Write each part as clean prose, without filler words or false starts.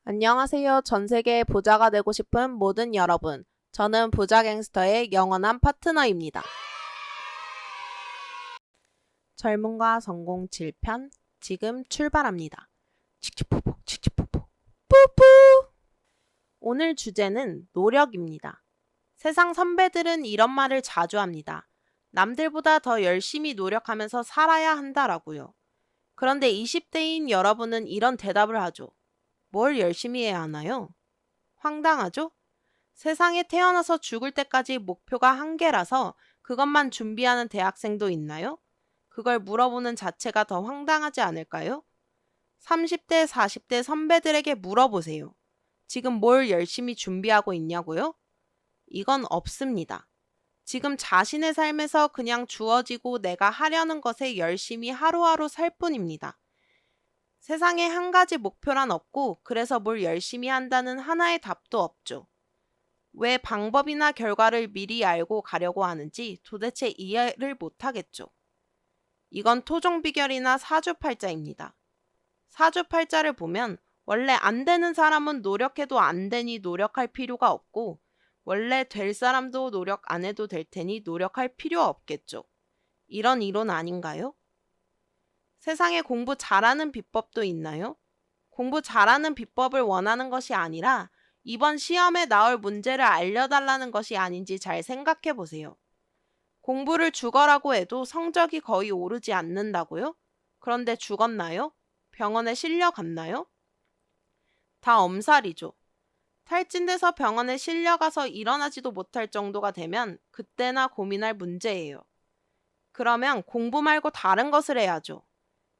안녕하세요. 전 세계의 부자가 되고 싶은 모든 여러분. 저는 부자 갱스터의 영원한 파트너입니다. 젊음과 성공 7편 지금 출발합니다. 칙칙폭폭 칙칙폭폭 뿌뿌. 오늘 주제는 노력입니다. 세상 선배들은 이런 말을 자주 합니다. 남들보다 더 열심히 노력하면서 살아야 한다라고요. 그런데 20대인 여러분은 이런 대답을 하죠. 뭘 열심히 해야 하나요? 황당하죠? 세상에 태어나서 죽을 때까지 목표가 한 개라서 그것만 준비하는 대학생도 있나요? 그걸 물어보는 자체가 더 황당하지 않을까요? 30대, 40대 선배들에게 물어보세요. 지금 뭘 열심히 준비하고 있냐고요? 이건 없습니다. 지금 자신의 삶에서 그냥 주어지고 내가 하려는 것에 열심히 하루하루 살 뿐입니다. 세상에 한 가지 목표란 없고 그래서 뭘 열심히 한다는 하나의 답도 없죠. 왜 방법이나 결과를 미리 알고 가려고 하는지 도대체 이해를 못하겠죠. 이건 토종비결이나 사주팔자입니다. 사주팔자를 보면 원래 안 되는 사람은 노력해도 안 되니 노력할 필요가 없고 원래 될 사람도 노력 안 해도 될 테니 노력할 필요 없겠죠. 이런 이론 아닌가요? 세상에 공부 잘하는 비법도 있나요? 공부 잘하는 비법을 원하는 것이 아니라 이번 시험에 나올 문제를 알려달라는 것이 아닌지 잘 생각해 보세요. 공부를 죽어라고 해도 성적이 거의 오르지 않는다고요? 그런데 죽었나요? 병원에 실려갔나요? 다 엄살이죠. 탈진돼서 병원에 실려가서 일어나지도 못할 정도가 되면 그때나 고민할 문제예요. 그러면 공부 말고 다른 것을 해야죠.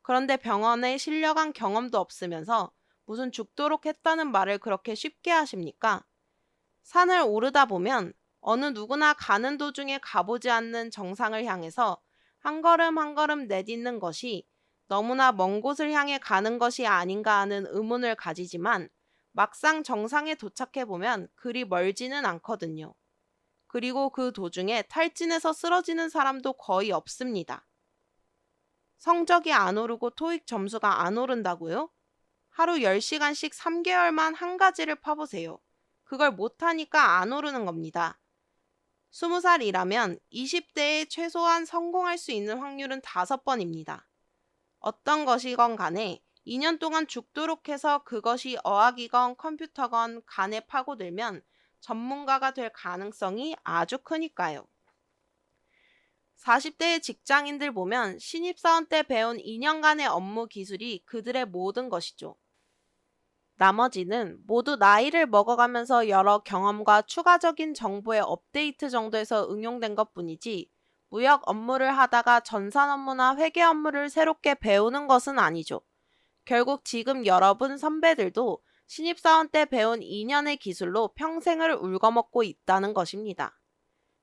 그런데 병원에 실려간 경험도 없으면서 무슨 죽도록 했다는 말을 그렇게 쉽게 하십니까? 산을 오르다 보면 어느 누구나 가는 도중에 가보지 않는 정상을 향해서 한 걸음 한 걸음 내딛는 것이 너무나 먼 곳을 향해 가는 것이 아닌가 하는 의문을 가지지만 막상 정상에 도착해 보면 그리 멀지는 않거든요. 그리고 그 도중에 탈진해서 쓰러지는 사람도 거의 없습니다. 성적이 안 오르고 토익 점수가 안 오른다고요? 하루 10시간씩 3개월만 한 가지를 파보세요. 그걸 못하니까 안 오르는 겁니다. 20살이라면 20대에 최소한 성공할 수 있는 확률은 5번입니다. 어떤 것이건 간에 2년 동안 죽도록 해서 그것이 어학이건 컴퓨터건 간에 파고들면 전문가가 될 가능성이 아주 크니까요. 40대의 직장인들 보면 신입사원 때 배운 2년간의 업무 기술이 그들의 모든 것이죠. 나머지는 모두 나이를 먹어가면서 여러 경험과 추가적인 정보의 업데이트 정도에서 응용된 것뿐이지 무역 업무를 하다가 전산 업무나 회계 업무를 새롭게 배우는 것은 아니죠. 결국 지금 여러분 선배들도 신입사원 때 배운 2년의 기술로 평생을 울거먹고 있다는 것입니다.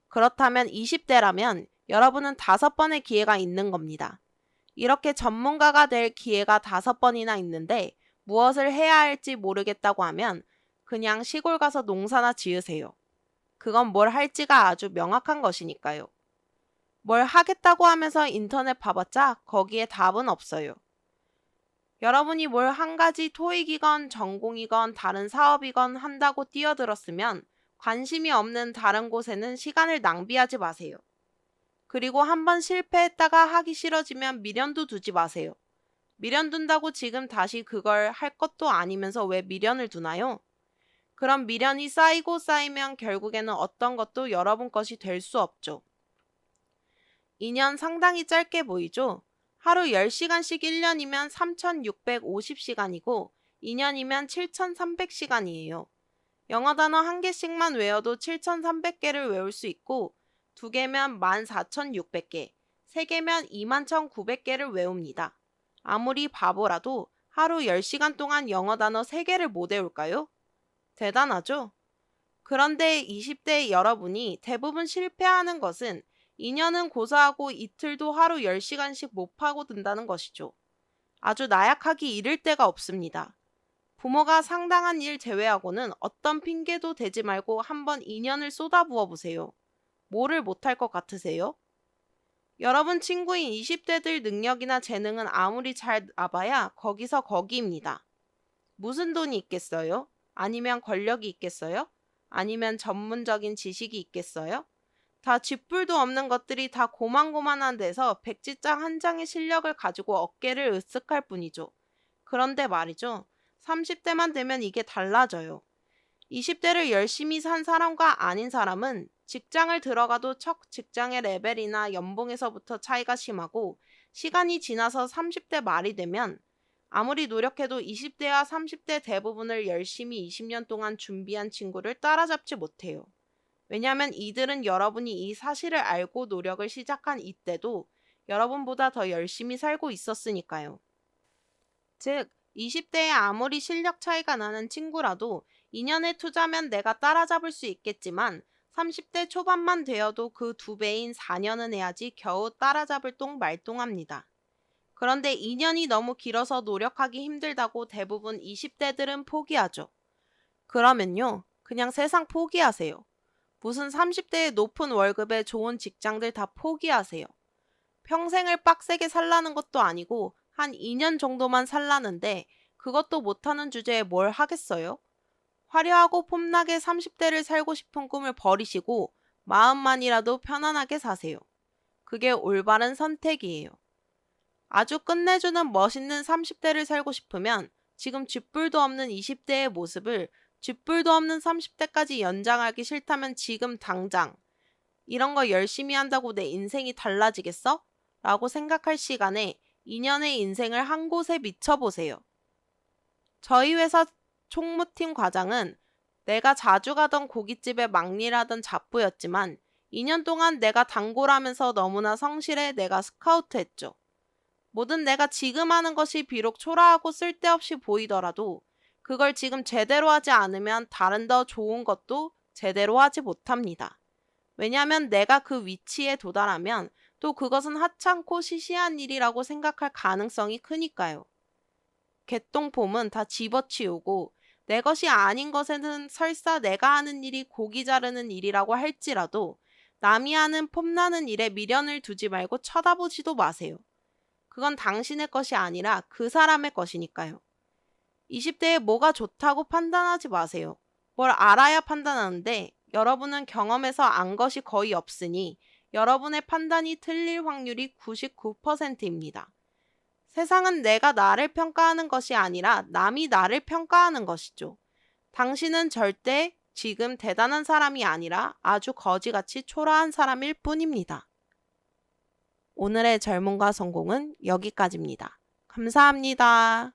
그렇다면 20대라면 여러분은 5번의 기회가 있는 겁니다. 이렇게 전문가가 될 기회가 5번이나 있는데 무엇을 해야 할지 모르겠다고 하면 그냥 시골 가서 농사나 지으세요. 그건 뭘 할지가 아주 명확한 것이니까요. 뭘 하겠다고 하면서 인터넷 봐봤자 거기에 답은 없어요. 여러분이 뭘 한 가지 토익이건 전공이건 다른 사업이건 한다고 뛰어들었으면 관심이 없는 다른 곳에는 시간을 낭비하지 마세요. 그리고 한번 실패했다가 하기 싫어지면 미련도 두지 마세요. 미련 둔다고 지금 다시 그걸 할 것도 아니면서 왜 미련을 두나요? 그럼 미련이 쌓이고 쌓이면 결국에는 어떤 것도 여러분 것이 될 수 없죠. 2년 상당히 짧게 보이죠? 하루 10시간씩 1년이면 3,650시간이고 2년이면 7,300시간이에요. 영어 단어 한 개씩만 외워도 7,300개를 외울 수 있고 2개면 14,600개, 3개면 21,900개를 외웁니다. 아무리 바보라도 하루 10시간 동안 영어 단어 3개를 못 외울까요? 대단하죠? 그런데 20대 여러분이 대부분 실패하는 것은 2년은 고사하고 이틀도 하루 10시간씩 못 파고든다는 것이죠. 아주 나약하기 이를 데가 없습니다. 부모가 상당한 일 제외하고는 어떤 핑계도 대지 말고 한번 2년을 쏟아부어 보세요. 뭐를 못할 것 같으세요? 여러분 친구인 20대들 능력이나 재능은 아무리 잘 나봐야 거기서 거기입니다. 무슨 돈이 있겠어요? 아니면 권력이 있겠어요? 아니면 전문적인 지식이 있겠어요? 다 쥐뿔도 없는 것들이 다 고만고만한 데서 백지장 한 장의 실력을 가지고 어깨를 으쓱할 뿐이죠. 그런데 말이죠. 30대만 되면 이게 달라져요. 20대를 열심히 산 사람과 아닌 사람은 직장을 들어가도 첫 직장의 레벨이나 연봉에서부터 차이가 심하고, 시간이 지나서 30대 말이 되면 아무리 노력해도 20대와 30대 대부분을 열심히 20년 동안 준비한 친구를 따라잡지 못해요. 왜냐하면 이들은 여러분이 이 사실을 알고 노력을 시작한 이때도 여러분보다 더 열심히 살고 있었으니까요. 즉, 20대에 아무리 실력 차이가 나는 친구라도 2년의 투자면 내가 따라잡을 수 있겠지만, 30대 초반만 되어도 그 2배인 4년은 해야지 겨우 따라잡을 똥말똥합니다. 그런데 2년이 너무 길어서 노력하기 힘들다고 대부분 20대들은 포기하죠. 그러면요, 그냥 세상 포기하세요. 무슨 30대의 높은 월급에 좋은 직장들 다 포기하세요. 평생을 빡세게 살라는 것도 아니고 한 2년 정도만 살라는데 그것도 못하는 주제에 뭘 하겠어요? 화려하고 폼나게 30대를 살고 싶은 꿈을 버리시고 마음만이라도 편안하게 사세요. 그게 올바른 선택이에요. 아주 끝내주는 멋있는 30대를 살고 싶으면 지금 쥐뿔도 없는 20대의 모습을 쥐뿔도 없는 30대까지 연장하기 싫다면 지금 당장 이런 거 열심히 한다고 내 인생이 달라지겠어? 라고 생각할 시간에 2년의 인생을 한 곳에 미쳐보세요. 저희 회사 총무팀 과장은 내가 자주 가던 고깃집의 막일하던 잡부였지만 2년 동안 내가 단골하면서 너무나 성실해 내가 스카우트했죠. 뭐든 내가 지금 하는 것이 비록 초라하고 쓸데없이 보이더라도 그걸 지금 제대로 하지 않으면 다른 더 좋은 것도 제대로 하지 못합니다. 왜냐하면 내가 그 위치에 도달하면 또 그것은 하찮고 시시한 일이라고 생각할 가능성이 크니까요. 개똥폼은 다 집어치우고 내 것이 아닌 것에는 설사 내가 하는 일이 고기 자르는 일이라고 할지라도 남이 하는 폼나는 일에 미련을 두지 말고 쳐다보지도 마세요. 그건 당신의 것이 아니라 그 사람의 것이니까요. 20대에 뭐가 좋다고 판단하지 마세요. 뭘 알아야 판단하는데 여러분은 경험에서 안 것이 거의 없으니 여러분의 판단이 틀릴 확률이 99%입니다. 세상은 내가 나를 평가하는 것이 아니라 남이 나를 평가하는 것이죠. 당신은 절대 지금 대단한 사람이 아니라 아주 거지같이 초라한 사람일 뿐입니다. 오늘의 젊음과 성공은 여기까지입니다. 감사합니다.